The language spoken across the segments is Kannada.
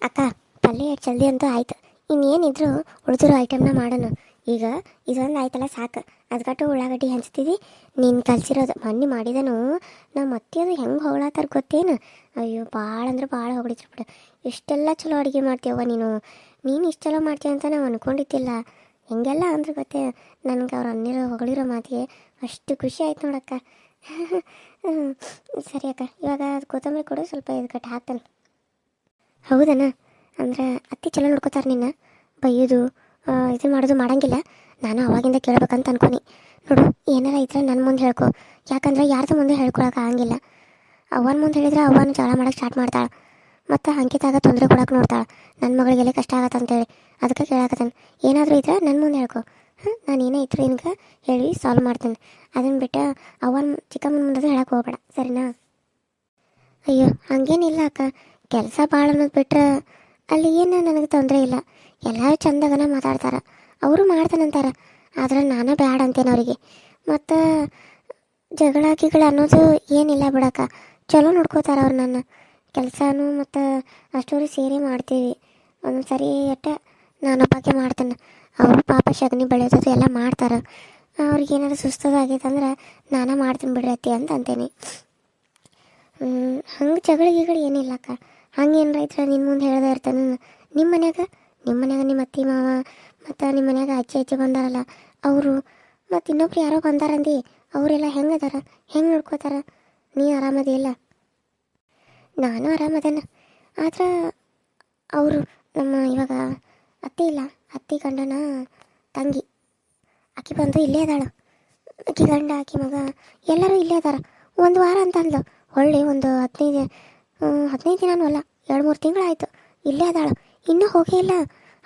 ಅಕ್ಕ ಪಲ್ಯ ಎಷ್ಟು ಜಲ್ದಿ ಅಂತೂ ಆಯ್ತು. ಇನ್ನೇನಿದ್ರು ಉಳಿದಿರೋ ಐಟಮ್ನ ಮಾಡೋಣ. ಈಗ ಇದೊಂದು ಆಯ್ತಲ್ಲ ಸಾಕು. ಅದ್ಕಟ್ಟು ಉಳ್ಳಾಗಡ್ಡಿ ಹಂಚ್ತಿದ್ದಿ. ನೀನು ಕಲ್ಸಿರೋದು ಮಣ್ಣಿ ಮಾಡಿದನು. ನಾವು ಮತ್ತೆ ಅದು ಹೆಂಗೆ ಹೊಗಳತ್ತಾರ ಗೊತ್ತೇನು? ಅಯ್ಯೋ ಭಾಳ ಅಂದ್ರೆ ಭಾಳ ಹೊಗಳಿದ್ರು ಬಿಡು. ಇಷ್ಟೆಲ್ಲ ಚಲೋ ಅಡುಗೆ ಮಾಡ್ತೀಯವ್ವ ನೀನು ಇಷ್ಟು ಚಲೋ ಮಾಡ್ತೀಯ ಅಂತ ನಾವು ಅಂದ್ಕೊಂಡಿದ್ದಿಲ್ಲ. ಹೆಂಗೆಲ್ಲ ಅಂದ್ರೆ ಗೊತ್ತೇ ನನಗೆ ಅವ್ರು ಅನ್ನಿರೋ ಹೊಗಳಿರೋ ಮಾತಿಗೆ ಅಷ್ಟು ಖುಷಿ ಆಯ್ತು ನೋಡಕ್ಕ. ಸರಿ ಅಕ್ಕ, ಇವಾಗ ಅದು ಕೊತ್ತಂಬರಿ ಕೊಡು, ಸ್ವಲ್ಪ ಇದಕ್ಕೆ ಹಾಕ್ತಾನೆ. ಹೌದಣ್ಣ, ಅಂದ್ರೆ ಅತ್ತೆ ಚಲೋ ನೋಡ್ಕೋತಾರೆ ನಿನ್ನ, ಬೈಯೋದು ಇದು ಮಾಡೋದು ಮಾಡಂಗಿಲ್ಲ. ನಾನು ಅವಾಗಿಂದ ಕೇಳ್ಬೇಕಂತ ಅನ್ಕೊನಿ. ನೋಡು, ಏನಾರ ಇದ್ರೆ ನನ್ನ ಮುಂದೆ ಹೇಳ್ಕೊ. ಯಾಕಂದ್ರೆ ಯಾರ್ದು ಮುಂದೆ ಹೇಳ್ಕೊಳಕ್ಕೆ ಆಗಂಗಿಲ್ಲ. ಅವ್ವನ ಮುಂದೆ ಹೇಳಿದ್ರೆ ಅವ್ವನ ಜಗಳ ಮಾಡೋಕ್ಕೆ ಸ್ಟಾರ್ಟ್ ಮಾಡ್ತಾಳೆ. ಮತ್ತು ಅಂಕಿತಾಗ ತೊಂದರೆ ಕೊಡೋಕೆ ನೋಡ್ತಾಳೆ. ನನ್ನ ಮಗಳಿಗೆಲ್ಲ ಕಷ್ಟ ಆಗತ್ತಂತೇಳಿ ಅದಕ್ಕೆ ಕೇಳಾಕತ್ತಾನೆ. ಏನಾದರೂ ಇದ್ರೆ ನನ್ನ ಮುಂದೆ ಹೇಳ್ಕೊ. ನಾನು ಏನೇ ಇದ್ರೆ ನಿನ್ಗೆ ಹೇಳಿ ಸಾಲ್ವ್ ಮಾಡ್ತೇನೆ. ಅದನ್ನು ಬಿಟ್ಟು ಅವ್ವನ ಚಿಕ್ಕಮ್ಮನ ಮುಂದೆ ಹೇಳಕ್ಕೆ ಹೋಗ್ಬೇಡ, ಸರಿನಾ? ಅಯ್ಯೋ ಹಂಗೇನಿಲ್ಲ ಅಕ್ಕ, ಕೆಲಸ ಭಾಳ ಅನ್ನೋದು ಬಿಟ್ರೆ ಅಲ್ಲಿ ಏನು ನನಗೆ ತೊಂದರೆ ಇಲ್ಲ. ಎಲ್ಲರೂ ಚಂದಗನ ಮಾತಾಡ್ತಾರೆ, ಅವರು ಮಾಡ್ತಾನಂತಾರೆ. ಆದ್ರೆ ನಾನೇ ಬ್ಯಾಡ ಅಂತೇನೆ ಅವರಿಗೆ. ಮತ್ತು ಜಗಳ ಗಿಗಳ ಅನ್ನೋದು ಏನಿಲ್ಲ ಬಿಡಕ್ಕ, ಚಲೋ ನೋಡ್ಕೋತಾರೆ ಅವ್ರು ನನ್ನ. ಕೆಲಸನೂ ಮತ್ತು ಅಷ್ಟೂರು ಸೇರಿ ಮಾಡ್ತೀವಿ. ಒಂದೊಂದು ಸರಿ ಅಟ್ಟ ನಾನೊಬ್ಬಾಕೆ ಮಾಡ್ತೇನೆ. ಅವರು ಪಾಪ ಸಗಣಿ ಬೆಳೆಯೋದು ಎಲ್ಲ ಮಾಡ್ತಾರೆ. ಅವ್ರಿಗೆ ಏನಾದ್ರು ಸುಸ್ತದಾಗೈತಂದ್ರೆ ನಾನೇ ಮಾಡ್ತೀನಿ ಬಿಡ್ರಿ ಅತ್ತಿ ಅಂತ ಅಂತೇನೆ. ಹಂಗೆ ಜಗಳ ಗಿಗಳು ಏನಿಲ್ಲ ಅಕ್ಕ. ಹಂಗೆ ಏನಾರ ಇದ್ರೆ ನಿನ್ನ ಮುಂದೆ ಹೇಳ್ದೆ ಇರ್ತಾನೆ. ನಿಮ್ಮ ಮನ್ಯಾಗ ನಿಮ್ಮ ಅತ್ತಿ ಮಾವ ಮತ್ತು ನಿಮ್ಮ ಮನ್ಯಾಗ ಅಜ್ಜಿ ಬಂದಾರಲ್ಲ ಅವರು, ಮತ್ತು ಇನ್ನೊಬ್ರು ಯಾರೋ ಬಂದಾರಂದು, ಅವರೆಲ್ಲ ಹೆಂಗದಾರ, ಹೆಂಗೆ ನೋಡ್ಕೋತಾರ? ನೀ ಆರಾಮದಿ ಇಲ್ಲ? ನಾನು ಆರಾಮದೇನ. ಆದ್ರೆ ಅವರು ನಮ್ಮ ಇವಾಗ ಅತ್ತೆ ಇಲ್ಲ, ಅತ್ತಿ ಗಂಡನ ತಂಗಿ ಆಕಿ ಬಂದು ಇಲ್ಲೇ ಅದಾಳ. ಆಕಿ ಗಂಡ ಆಕಿ ಮಗ ಎಲ್ಲರೂ ಇಲ್ಲೇ ಅದಾರ. ಒಂದು ವಾರ ಅಂತ ಅಂದ್ಲು. ಹೊಳ್ಳಿ ಒಂದು 15 ದಿನನೂ ಅಲ್ಲ, 2-3 ತಿಂಗಳಾಯ್ತು ಇಲ್ಲೇ ಅದಾಳು. ಇನ್ನೂ ಹೋಗೇ ಇಲ್ಲ.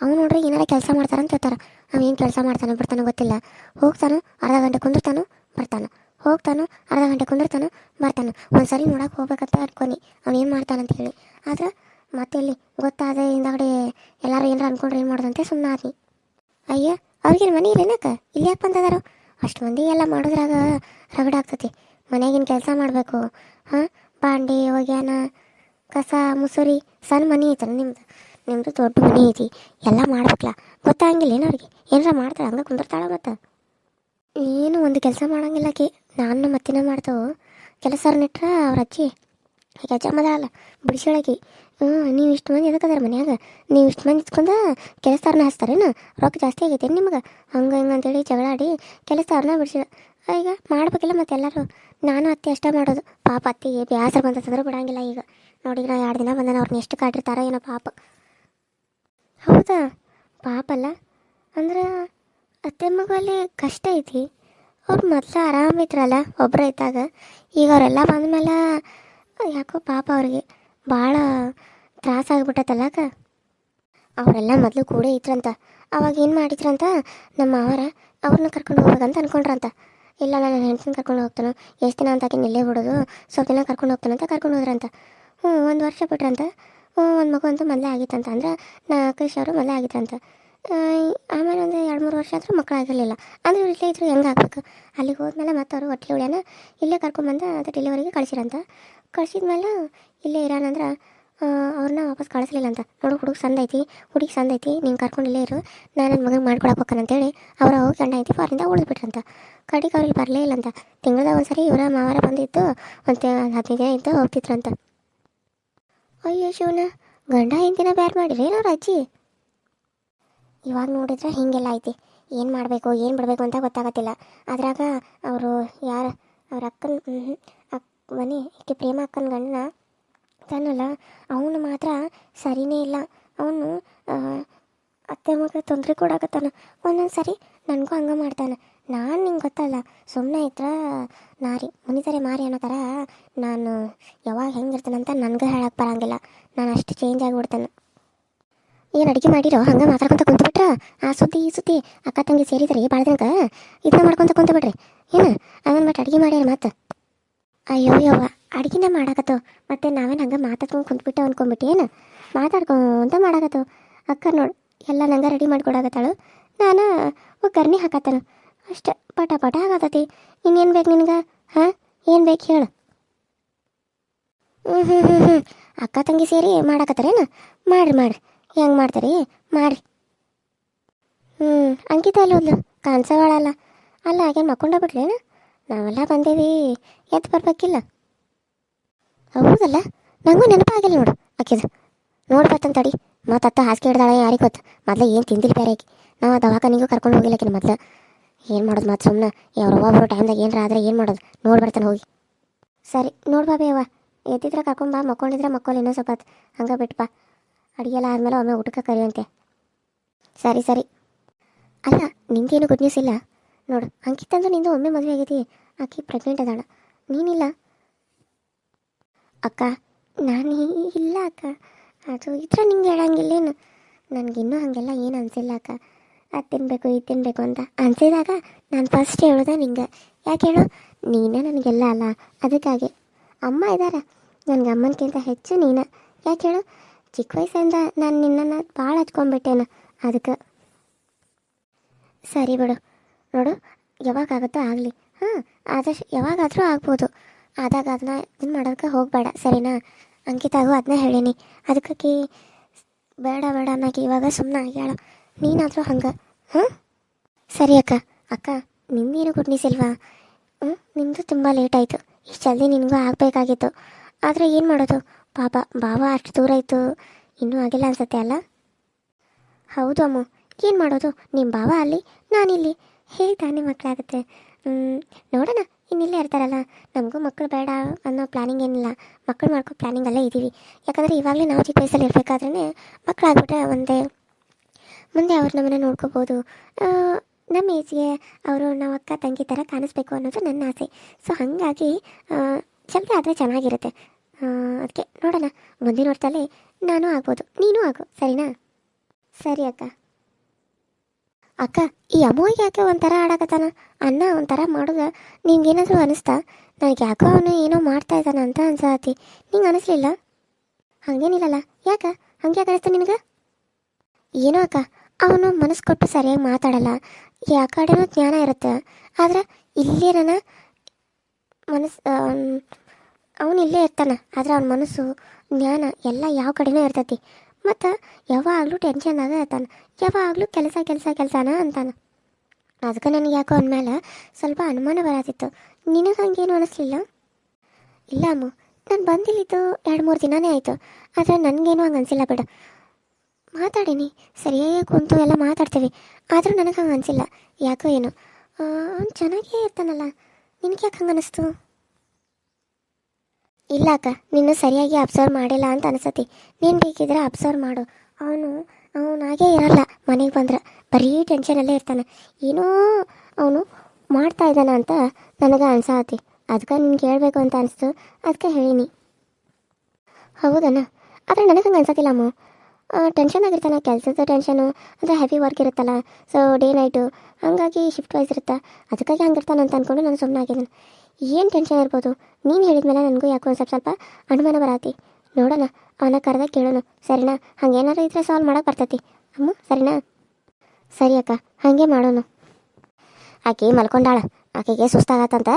ಅವ್ನು ನೋಡ್ರಿ ಏನಾರ ಕೆಲಸ ಮಾಡ್ತಾರಂತ ಹೇಳ್ತಾರೆ. ಅವೇನು ಕೆಲಸ ಮಾಡ್ತಾನೆ ಬಿಡ್ತಾನೆ ಗೊತ್ತಿಲ್ಲ. ಹೋಗ್ತಾನು ಅರ್ಧ ಗಂಟೆ ಕುಂದಿರ್ತಾನು ಬರ್ತಾನೆ, ಹೋಗ್ತಾನು ಅರ್ಧ ಗಂಟೆ ಕುಂದಿರ್ತಾನು ಬರ್ತಾನೆ. ಒಂದು ಸರಿ ನೋಡಕ್ಕೆ ಹೋಗ್ಬೇಕಂತ ಅನ್ಕೊನಿ ಅವ್ನು ಮಾಡ್ತಾನಂತ ಹೇಳಿ. ಆದ್ರೆ ಮತ್ತೆ ಇಲ್ಲಿ ಗೊತ್ತಾದ ಹಿಂದಾಗಡೆ ಎಲ್ಲರೂ ಏನಾರ ಅಂದ್ಕೊಂಡ್ರೆ ಏನು ಮಾಡೋದಂತೆ ಸುಮ್ಮನೆ ಆದ್ನಿ. ಅಯ್ಯ ಅವ್ರಿಗೇನು ಮನೆ ಇಲ್ಲೇನಕ್ಕ, ಇಲ್ಲಿ ಯಾಕೆ ಬಂದದಾರು? ಅಷ್ಟು ಮಂದಿ ಎಲ್ಲ ಮಾಡೋದ್ರಾಗ ರಗಡಾಗ್ತತಿ. ಮನೆಯಾಗಿನ ಕೆಲಸ ಮಾಡಬೇಕು. ಹಾಂ, ಬಾಂಡೆ ಒಗ್ಯಾನ ಕಸ ಮುಸುರಿ. ಸಣ್ಣ ಮನೆ ಐತಲ್ಲ ನಿಮ್ಮದು ದೊಡ್ಡ ಮನೆ ಐತಿ, ಎಲ್ಲ ಮಾಡ್ಬೇಕಲ್ಲ. ಗೊತ್ತಾಗಂಗಿಲ್ಲ ಏನು ಅವ್ರಿಗೆ? ಏನಾರ ಮಾಡ್ತಾಳೆ ಹಂಗೆ ಕುಂದಿರ್ತಾಳೆ. ಮತ್ತು ಏನು ಒಂದು ಕೆಲಸ ಮಾಡಂಗಿಲ್ಲ ಆಕಿ. ನಾನು ಮತ್ತಿನ ಮಾಡ್ತಾವೆ ಕೆಲಸರ್ನಿಟ್ರೆ ಅವ್ರ ಅಜ್ಜಿ ಈಗ ಅಜ್ಜಮ್ಮದಲ್ಲ ಬಿಡಿಸೋಳಕಿ. ನೀವು ಇಷ್ಟು ಮಂದಿ ಎದಕ್ಕದಾರ ಮನ್ಯಾಗ? ನೀವು ಇಷ್ಟು ಮಂದಿ ಇಟ್ಕೊಂಡು ಕೆಲಸದಾರನ್ನ ಹಚ್ತಾರೇನು? ರೊಕ್ಕ ಜಾಸ್ತಿ ಆಗೈತೆ ನಿಮ್ಗೆ? ಹಂಗೆ ಹಿಂಗೆ ಅಂತೇಳಿ ಜಗಳ ಆಡಿ ಕೆಲಸದಾರನ್ನ ಬಿಡಿಸಿದ. ಈಗ ಮಾಡ್ಬೇಕಿಲ್ಲ ಮತ್ತೆ ಎಲ್ಲರೂ. ನಾನು ಅತ್ತೆ ಅಷ್ಟೇ ಮಾಡೋದು. ಪಾಪ ಅತ್ತಿಗೆ ಬೇಸರ ಬಂತಂದ್ರೆ ಬಿಡಂಗಿಲ್ಲ. ಈಗ ನೋಡಿ ನಾ 2 ದಿನ ಬಂದಾನ, ಅವ್ರನ್ನ ಎಷ್ಟು ಕಾಟಿರ್ತಾರ ಏನೋ ಪಾಪ. ಹೌದಾ, ಪಾಪ ಅಲ್ಲ ಅಂದ್ರೆ ಅತ್ತೆ ಮಗಲ್ಲಿ ಕಷ್ಟ ಐತಿ. ಅವ್ರು ಮೊದಲು ಆರಾಮಿದ್ರಲ್ಲ ಒಬ್ಬರ ಇದ್ದಾಗ. ಈಗ ಅವರೆಲ್ಲ ಬಂದಮೇಲೆ ಯಾಕೋ ಪಾಪ ಅವ್ರಿಗೆ ಭಾಳ ತ್ರಾಸಾಗ್ಬಿಟ್ಟತ್ತಲ್ಲಕ್ಕ. ಅವರೆಲ್ಲ ಮೊದಲು ಕೂಡ ಇದ್ರಂತ. ಅವಾಗ ಏನು ಮಾಡಿದ್ರಂತ, ನಮ್ಮ ಮಾವರ ಅವ್ರನ್ನ ಕರ್ಕೊಂಡು ಹೋಗ್ಬೇಕಂತ ಅಂದ್ಕೊಂಡ್ರಂತ. ಇಲ್ಲ ನಾನು ಹೆಂಡ್ತಿನ ಕರ್ಕೊಂಡು ಹೋಗ್ತಾನೆ, ಎಷ್ಟು ದಿನ ಅಂತ ಆಕಿನ ಇಲ್ಲೇ ಬಿಡೋದು, ಸ್ವಲ್ಪ ದಿನ ಕರ್ಕೊಂಡು ಹೋಗ್ತಾನಂತ ಕರ್ಕೊಂಡು ಹೋದ್ರಂತ. 1 ವರ್ಷ ಬಿಟ್ರಂತ. ಒಂದು ಮಗು ಅಂತೂ ಮೊದಲೇ ಆಗಿತ್ತಂತ. ಅಂದ್ರೆ 4 ವರ್ಷ ಮೊದಲೇ ಆಗಿದ್ರಂತ. ಆಮೇಲೆ ಒಂದು 2-3 ವರ್ಷ ಆದರೂ ಮಕ್ಕಳಾಗಿರಲಿಲ್ಲ. ಅಂದರೆ ಇವ್ರು ಇಲ್ಲೇ ಇದ್ರು ಹೆಂಗೆ ಆಗ್ಬೇಕು? ಅಲ್ಲಿಗೆ ಹೋದ್ಮೇಲೆ ಮತ್ತು ಅವರು ಹೊಟ್ಟೆ ಉಳ್ಯಾನ ಇಲ್ಲೇ ಕರ್ಕೊಂಬಂದು ಅದು ಡೆಲಿವರಿಗೆ ಕಳಿಸಿರಂತ. ಕಳಿಸಿದ್ಮೇಲೆ ಇಲ್ಲೇ ಇರೋಣಂದ್ರೆ ಅವ್ರನ್ನ ವಾಪಸ್ ಕಳಿಸ್ಲಿಲ್ಲ ಅಂತ. ನೋಡು ಹುಡುಗಿ ಸಂದೈತಿ, ನೀವು ಕರ್ಕೊಂಡು ಇಲ್ಲೇ ಇರು, ನಾನು ನನ್ನ ಮಗನಿಗೆ ಮಾಡ್ಕೊಳಕ್ಕೆ ಹೋಗ್ತಾನಂತೇಳಿ ಅವ್ರು ಹೋಗಿ ಗಂಡ ಐತಿ ಫಾರಿಂದ ಉಳಿದ್ಬಿಟ್ರಂತ. ಕಡೆಗೆ ಅವ್ರಿಗೆ ಬರಲೇ ಇಲ್ಲಂತ. ತಿಂಗಳದಾಗ ಒಂದು ಸರಿ ಇವರ ಮಾವಾರ ಬಂದಿತ್ತು, ಒಂದು 15 ದಿನ ಇದ್ದು ಹೋಗ್ತಿದ್ರಂತ. ಅಯ್ಯೋ ಶಿವನ, ಗಂಡ ಹೆಂಡತಿನ ಬ್ಯಾರು ಮಾಡಿರಿ ಅವ್ರ ಅಜ್ಜಿ. ಇವಾಗ ನೋಡಿದ್ರೆ ಹೀಗೆಲ್ಲ ಐತಿ. ಏನು ಮಾಡಬೇಕು ಏನು ಬಿಡಬೇಕು ಅಂತ ಗೊತ್ತಾಗತ್ತಿಲ್ಲ. ಅದ್ರಾಗ ಅವರು ಯಾರು ಅವ್ರ ಅಕ್ಕನ ಮನೆ ಈಕೆ ಪ್ರೇಮ ಅಕ್ಕನ ಗಂಡನ ತಾನಲ್ಲ, ಅವನು ಮಾತ್ರ ಸರಿಯೇ ಇಲ್ಲ. ಅವನು ಅತ್ತೆ ಮಗ ತೊಂದರೆ ಕೊಡಾಕತ್ತಾನ. ಒಂದೊಂದು ಸರಿ ನನಗೂ ಹಂಗೆ ಮಾಡ್ತಾನೆ. ನಾನು ನಿಂಗೆ ಗೊತ್ತಲ್ಲ, ಸುಮ್ಮನೆ ಇದ್ರೆ ಮುನಿತಾರೆ ಮಾರಿ ಅನ್ನೋ ಥರ ನಾನು ಯಾವಾಗ ಹೆಂಗಿರ್ತಾನಂತ ನನಗೆ ಹೇಳಕ್ಕೆ ಬರೋಂಗಿಲ್ಲ. ನಾನು ಅಷ್ಟು ಚೇಂಜ್ ಆಗಿಬಿಡ್ತೇನೆ. ಏನು ಅಡುಗೆ ಮಾಡಿರೋ ಹಂಗೆ ಮಾತಾಡ್ಕೊತ ಕುಂತ್ಬಿಟ್ರೆ ಆ ಸುದ್ದಿ ಈ ಸುದ್ದಿ ಅಕ್ಕ ತಂಗಿ ಸೇರಿದ್ರಿ ಭಾಳ ದಿನಕ್ಕೆ ಇದನ್ನ ಮಾಡ್ಕೊತ ಕುಂತ್ಬಿಡ್ರಿ. ಏನು ಅದನ್ನು ಬಿಟ್ಟು ಅಡುಗೆ ಮಾಡ್ಯಾರ ಮತ್ತೆ? ಅಯ್ಯೋ ಯವ್ವ, ಅಡುಗೆನ ಮಾಡಾಕತ್ತೋ ಮತ್ತೆ ನಾವೇನು ಹಂಗೆ ಮಾತಾಡ್ಕೊಂಡು ಕುಂತ್ಬಿಟ್ಟು ಅಂದ್ಕೊಂಬಿಟ್ಟು ಏನು ಮಾತಾಡ್ಕೊಂತ ಮಾಡಾಕತ್ತೋ. ಅಕ್ಕ ನೋಡಿ ಎಲ್ಲ ನಂಗೆ ರೆಡಿ ಮಾಡಿಕೊಡಾಕತ್ತಾಳು, ನಾನು ಒಗ್ಗರ್ನಿ ಹಾಕತ್ತಾನು ಅಷ್ಟೇ. ಪಟ ಆಗತ್ತತಿ. ಇನ್ನೇನು ಬೇಕು ನಿನಗೆ? ಹಾಂ, ಏನು ಬೇಕು ಹೇಳು? ಅಕ್ಕ ತಂಗಿ ಸೇರಿ ಮಾಡಾಕತ್ತಾರೇನು? ಮಾಡ್ರಿ ಹೆಂಗೆ ಮಾಡ್ತೀರಿ ಮಾಡಿರಿ. ಅಂಕಿತ ಅಲ್ಲಿ ಹೋದ್ಲು ಕಾಣಿಸೋಳಲ್ಲ. ಅಲ್ಲ ಹಾಗೆ ಮಕ್ಕೊಂಡ ಬಿಟ್ಲೇನ? ನಾವೆಲ್ಲ ಬಂದೇವಿ, ಎದ್ದು ಬರ್ಬೇಕಿಲ್ಲ. ಹೌದಲ್ಲ, ನನಗೂ ನೆನಪಾಗಿಲ್ಲ ನೋಡು ಆಕಿದು. ನೋಡಿ ಬರ್ತಂತ ತಡಿ, ಮತ್ತು ಅತ್ತ ಹಾಸಿಗೆ ಹಿಡ್ದಾಳೆ ಯಾರಿಗೆ ಗೊತ್ತು. ಮೊದಲು ಏನು ತಿಂದಿಲ್ಲ ಬೇರೆ ಆಕಿ. ನಾವು ದವಾಖಾನಿಗೂ ಕರ್ಕೊಂಡು ಹೋಗಿಲ್ಲ ಆಕಿನ ಮೊದಲು. ಏನು ಮಾಡೋದು ಮತ್ತು ಸುಮ್ಮನೆ ಯಾವ್ರೊಬ್ಬರು ಟೈಮ್ದಾಗ ಏನರ ಆದರೆ ಏನು ಮಾಡೋದು, ನೋಡಿ ಬರ್ತಾನೆ ಹೋಗಿ. ಸರಿ ನೋಡಿ ಬಾಬಿ ಅವ್ವ, ಎದ್ದಿದ್ರೆ ಕರ್ಕೊಂಬ, ಮಕ್ಕೊಂಡಿದ್ರೆ ಮಕ್ಕೋಲಿ ಇನ್ನೂ ಸ್ವಲ್ಪ ಹೊತ್ತು ಹಂಗೆ ಬಿಟ್ಟು ಬಾ. ಅಡುಗೆ ಎಲ್ಲ ಆದಮೇಲೆ ಒಮ್ಮೆ ಊಟಕ್ಕೆ ಕರಿಯುವಂತೆ. ಸರಿ ಸರಿ. ಅಲ್ಲ ನಿಂದೇನು ಗುಡ್ ನ್ಯೂಸ್ ಇಲ್ಲ ನೋಡು. ಅಂಕಿತಂದು ನಿಂದು ಒಮ್ಮೆ ಮದುವೆ ಆಗೈತಿ, ಆಕಿ ಪ್ರೆಗ್ನೆಂಟ್ ಅದಾಳ, ನೀನಿಲ್ಲ. ಅಕ್ಕ ನಾನು ಇಲ್ಲ ಅಕ್ಕ, ಅದು ಇದ್ರೆ ನಿಂಗೆ ಹೇಳಂಗಿಲ್ಲೇನು. ನನಗಿನ್ನೂ ಹಾಗೆಲ್ಲ ಏನು ಅನಿಸಿಲ್ಲ ಅಕ್ಕ. ಅದು ತಿನ್ನಬೇಕು ಇದು ತಿನ್ನಬೇಕು ಅಂತ ಅನಿಸಿದಾಗ ನಾನು ಫಸ್ಟ್ ಹೇಳೋದೆ ನಿಂಗೆ. ಯಾಕೆ ಹೇಳು, ನೀನೇ ನನಗೆಲ್ಲ ಅಲ್ಲ. ಅದಕ್ಕಾಗಿ ಅಮ್ಮ ಇದ್ದಾರೆ, ನನಗೆ ಅಮ್ಮನಕ್ಕಿಂತ ಹೆಚ್ಚು ನೀನು. ಯಾಕೆ ಹೇಳು, ಚಿಕ್ಕ ವಯಸ್ಸಿಂದ ನಾನು ನಿನ್ನನ್ನು ಭಾಳ ಹಚ್ಕೊಂಡ್ಬಿಟ್ಟೇನು, ಅದಕ್ಕೆ. ಸರಿ ಬಿಡು, ನೋಡು ಯಾವಾಗಾಗುತ್ತೋ ಆಗಲಿ. ಹಾಂ, ಆದಷ್ಟು ಯಾವಾಗಾದರೂ ಆಗ್ಬೋದು. ಆದಾಗ ಅದನ್ನ ಇದನ್ನು ಮಾಡೋದಕ್ಕೆ ಹೋಗಬೇಡ, ಸರಿನಾ? ಅಂಕಿತಾಗೂ ಅದನ್ನ ಹೇಳೀನಿ, ಅದಕ್ಕೆ ಬೇಡ ಬೇಡ ಅನ್ನೋಕೆ ಇವಾಗ ಸುಮ್ಮನೆ ಆಗ್ಯಾಳ. ನೀನಾದರೂ ಹಂಗೆ. ಹಾಂ ಸರಿ ಅಕ್ಕ. ಅಕ್ಕ ನಿಂದೇನು ಗುಡ್ ನ್ಯೂಸ್ ಇಲ್ವಾ? ನಿಮ್ಮದು ತುಂಬ ಲೇಟ್ ಆಯಿತು, ಇಷ್ಟು ಜಲ್ದಿ ನಿನಗೂ ಆಗಬೇಕಾಗಿತ್ತು. ಆದರೆ ಏನು ಮಾಡೋದು ಪಾಪ, ಬಾವ ಅಷ್ಟು ದೂರ ಇತ್ತು, ಇನ್ನೂ ಆಗಿಲ್ಲ ಅನ್ಸುತ್ತೆ ಅಲ್ಲ? ಹೌದು ಅಮ್ಮ, ಏನು ಮಾಡೋದು, ನಿಮ್ಮ ಬಾವ ಅಲ್ಲಿ ನಾನಿಲ್ಲಿ, ಹೇಗೆ ತಾನೇ ಮಕ್ಕಳಾಗುತ್ತೆ. ನೋಡೋಣ, ಇನ್ನಿಲ್ಲೇ ಇರ್ತಾರಲ್ಲ, ನಮಗೂ ಮಕ್ಕಳು ಬೇಡ ಅನ್ನೋ ಪ್ಲ್ಯಾನಿಂಗ್ ಏನಿಲ್ಲ. ಮಕ್ಕಳು ಮಾಡ್ಕೋ ಪ್ಲ್ಯಾನಿಂಗಲ್ಲೇ ಇದ್ದೀವಿ. ಯಾಕಂದರೆ ಇವಾಗಲೇ ನಾವು ಚಿಕ್ಕ ವಯಸ್ಸಲ್ಲಿ ಇರಬೇಕಾದ್ರೇ ಮಕ್ಕಳಾಗ್ಬಿಟ್ರೆ ಮುಂದೆ ಅವ್ರು ನಮ್ಮನ್ನು ನೋಡ್ಕೋಬೋದು. ನಮ್ಮ ಏಜ್ಗೆ ಅವರು ನಾವು ಅಕ್ಕ ತಂಗಿ ಥರ ಕಾಣಿಸ್ಬೇಕು ಅನ್ನೋದು ನನ್ನ ಆಸೆ. ಸೊ ಹಾಗಾಗಿ ಜಲ್ದಿ ಆದರೆ ಚೆನ್ನಾಗಿರುತ್ತೆ. ಅದಕ್ಕೆ ನೋಡೋಣ, ಮುಂದಿನ ವರ್ಷದಲ್ಲಿ ನಾನು ಆಗ್ಬೋದು, ನೀನು ಆಗು, ಸರಿನಾ? ಸರಿ ಅಕ್ಕ. ಅಕ್ಕ ಈ ಅಮ್ಮೋಗೆ ಯಾಕೆ ಒಂಥರ ಆಡಕತ್ತಾನ, ಅನ್ನ ಒಂಥರ ಮಾಡೋದು ನಿಂಗೇನಾದರೂ ಅನಿಸ್ತಾ? ನನಗೆ ಯಾಕೋ ಅವನು ಏನೋ ಮಾಡ್ತಾ ಇದ್ದಾನ ಅಂತ ಅನ್ಸತಿ. ನಿಂಗೆ ಅನಿಸ್ಲಿಲ್ಲ? ಹಾಗೇನಿಲ್ಲಲ್ಲ, ಯಾಕೆ ಹಂಗೆ ಯಾಕೆ ಅನಿಸ್ತಾ ನಿನಗೆ? ಏನೋ ಅಕ್ಕ, ಅವನು ಮನಸ್ಸು ಕೊಟ್ಟು ಸರಿಯಾಗಿ ಮಾತಾಡಲ್ಲ, ಯಾವ ಕಡೆನೂ ಜ್ಞಾನ ಇರುತ್ತೆ. ಆದರೆ ಇಲ್ಲೇ ನನ್ನ ಮನಸ್ಸು, ಅವನು ಇಲ್ಲೇ ಇರ್ತಾನೆ, ಆದರೆ ಅವನ ಮನಸ್ಸು ಜ್ಞಾನ ಎಲ್ಲ ಯಾವ ಕಡೆನೂ ಇರ್ತೈತಿ. ಮತ್ತು ಯಾವಾಗಲೂ ಟೆನ್ಷನ್ನಾಗ ಇರ್ತಾನೆ, ಯಾವಾಗಲೂ ಕೆಲಸನ ಅಂತಾನೆ. ಅದಕ್ಕೆ ನನಗೆ ಯಾಕೋ ಅಂದಮೇಲೆ ಸ್ವಲ್ಪ ಅನುಮಾನ ಬರತ್ತಿತ್ತು. ನಿನಗೆ ಹಂಗೇನು ಅನ್ನಿಸ್ಲಿಲ್ಲ? ಇಲ್ಲ ಅಮ್ಮ, ನಾನು ಬಂದಿಲ್ಲಿದ್ದು 2-3 ದಿನವೇ ಆಯಿತು, ಆದರೆ ನನಗೇನು ಹಂಗೆ ಅನಿಸಿಲ್ಲ ಬಿಡು. ಮಾತಾಡೀನಿ, ಸರಿಯಾಗಿ ಕುಂತು ಎಲ್ಲ ಮಾತಾಡ್ತೀವಿ, ಆದರೂ ನನಗೆ ಹಂಗೆ ಅನಿಸಿಲ್ಲ. ಯಾಕೋ ಏನು, ಅವ್ನು ಚೆನ್ನಾಗೇ ಇರ್ತಾನಲ್ಲ, ನಿನಗೆ ಯಾಕೆ ಹಂಗೆ ಅನ್ನಿಸ್ತು? ಇಲ್ಲ ಅಕ್ಕ, ನೀನು ಸರಿಯಾಗಿ ಅಬ್ಸರ್ವ್ ಮಾಡಿಲ್ಲ ಅಂತ ಅನಿಸತಿ. ನೀನು ಬೇಕಿದ್ರೆ ಅಬ್ಸರ್ವ್ ಮಾಡು. ಅವನಾಗೇ ಇರಲ್ಲ, ಮನೆಗೆ ಬಂದ್ರೆ ಬರೀ ಟೆನ್ಷನಲ್ಲೇ ಇರ್ತಾನೆ. ಏನೋ ಅವನು ಮಾಡ್ತಾ ಇದ್ದಾನ ಅಂತ ನನಗೆ ಅನ್ಸತಿ. ಅದಕ್ಕೆ ನಿನ್ಗೆ ಹೇಳ್ಬೇಕು ಅಂತ ಅನಿಸ್ತು, ಅದಕ್ಕೆ ಹೇಳೀನಿ. ಹೌದಣ್ಣ, ಆದರೆ ನನಗೆ ಹಂಗೆ ಅನ್ಸತ್ತಿಲ್ಲ ಅಮ್ಮ. ಟೆನ್ಷನ್ ಆಗಿರ್ತಾನೆ, ಕೆಲಸದ ಟೆನ್ಷನು ಅಂದರೆ ಹೆವಿ ವರ್ಕ್ ಇರುತ್ತಲ್ಲ, ಸೊ ಡೇ ನೈಟು, ಹಾಗಾಗಿ ಶಿಫ್ಟ್ ವೈಸ್ ಇರುತ್ತೆ, ಅದಕ್ಕಾಗಿ ಹಂಗಿರ್ತಾನೆ ಅಂತ ಅಂದ್ಕೊಂಡು ನಾನು ಸುಮ್ಮನೆ ಆಗಿದ್ದೇನೆ. ಏನು ಟೆನ್ಷನ್ ಇರ್ಬೋದು, ನೀನು ಹೇಳಿದ್ಮೇಲೆ ನನಗೂ ಯಾಕೋ ಒಂದು ಸ್ವಲ್ಪ ಅನುಮಾನ ಬರತಿ. ನೋಡೋಣ, ಅವನ ಕರೆದಾಗ ಕೇಳೋಣ, ಸರಿನಾ? ಹಾಗೇನಾರು ಇದ್ರೆ ಸಾಲ್ವ್ ಮಾಡೋಕೆ ಬರ್ತೈತಿ ಅಮ್ಮ, ಸರಿನಾ? ಸರಿ ಅಕ್ಕ, ಹಾಗೆ ಮಾಡೋಣ. ಆಕೆ ಮಲ್ಕೊಂಡಾಳ, ಆಕೆಗೆ ಸುಸ್ತಾಗತ್ತಂತ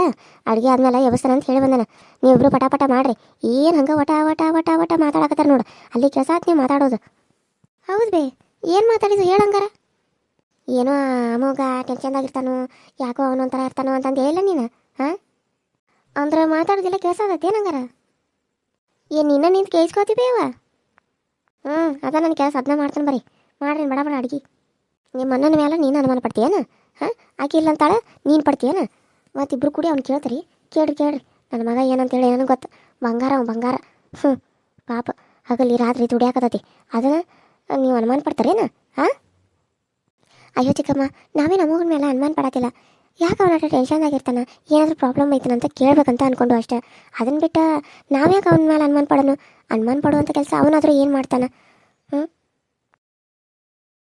ಅಡುಗೆ ಆದಮೇಲೆ ವ್ಯವಸ್ಥೆ ಅಂತ ಹೇಳಿ ಬಂದನ. ನೀವಿಬ್ರು ಪಟ ಮಾಡಿರಿ. ಏನು ಹಂಗೆ ವಟ ಮಾತಾಡಕತ್ತಾರ ನೋಡು, ಅಲ್ಲಿ ಕೆಲಸ ಆಯ್ತು ನೀವು ಮಾತಾಡೋದು. ಹೌದು ಬೇ, ಏನು ಮಾತಾಡಿದ್ರು ಹೇಳಂಗಾರ? ಏನೋ ಅಮೋಗ ಟೆನ್ಷನ್ದಾಗಿರ್ತಾನೋ, ಯಾಕೋ ಅವನೊಂಥರ ಇರ್ತಾನೋ ಅಂತಂದು ಹೇಳಿಲ್ಲ ನೀನು? ಹಾಂ ಅಂದ್ರೆ ಮಾತಾಡೋದಿಲ್ಲ ಕೆಲಸ ಆಗತ್ತೆ ಏನಂಗಾರ? ಏನು ನಿನ್ನ ನಿಂತು ಕೇಳಿಸ್ಕೋತೀಬೇವ? ಅದ ನನ್ನ ಕೆಲಸ ಅದನ್ನ ಮಾಡ್ತಾನೆ, ಮಾಡ್ರಿ ಬಡ ಅಡ್ಗೆ. ನಿಮ್ಮ ಅಣ್ಣನ ಮೇಲೆ ನೀನು ಅನುಮಾನ ಪಡ್ತೀಯೇನ? ಹಾಂ, ಆಕೆ ಇಲ್ಲ ಅಂತಾಳೆ, ನೀನು ಪಡ್ತೀಯೇನ? ಮತ್ತಿಬ್ರು ಕೂಡಿ ಅವ್ನು ಕೇಳ್ತೀರಿ? ಕೇಳ್ರಿ, ನನ್ನ ಮಗ ಏನಂತೇಳಿ ನನಗೆ ಗೊತ್ತು, ಬಂಗಾರ. ಪಾಪ ಹಗಲಿ ರಾತ್ರಿ ದುಡಿಯಾಕತ್ತೈತಿ, ಅದನ್ನು ನೀವು ಅನುಮಾನ ಪಡ್ತಾರೇನ? ಹಾಂ, ಅಯ್ಯೋ ಚಿಕ್ಕಮ್ಮ, ನಾವೇನು ಅಮ್ಮನ ಮೇಲೆ ಅನುಮಾನ ಪಡತ್ತಿಲ್ಲ. ಯಾಕೆ ಅವನ ಟೆನ್ಷನ್ದಾಗಿರ್ತಾನೆ, ಏನಾದರೂ ಪ್ರಾಬ್ಲಮ್ ಐತನಂತ ಕೇಳಬೇಕಂತ ಅಂದ್ಕೊಂಡು ಅಷ್ಟೇ. ಅದನ್ನು ಬಿಟ್ಟು ನಾವ್ಯಾಕೆ ಅವನ ಮೇಲೆ ಅನುಮಾನ ಪಡೋಣ? ಅನುಮಾನ ಪಡುವಂಥ ಕೆಲಸ ಅವನಾದರೂ ಏನು ಮಾಡ್ತಾನೆ?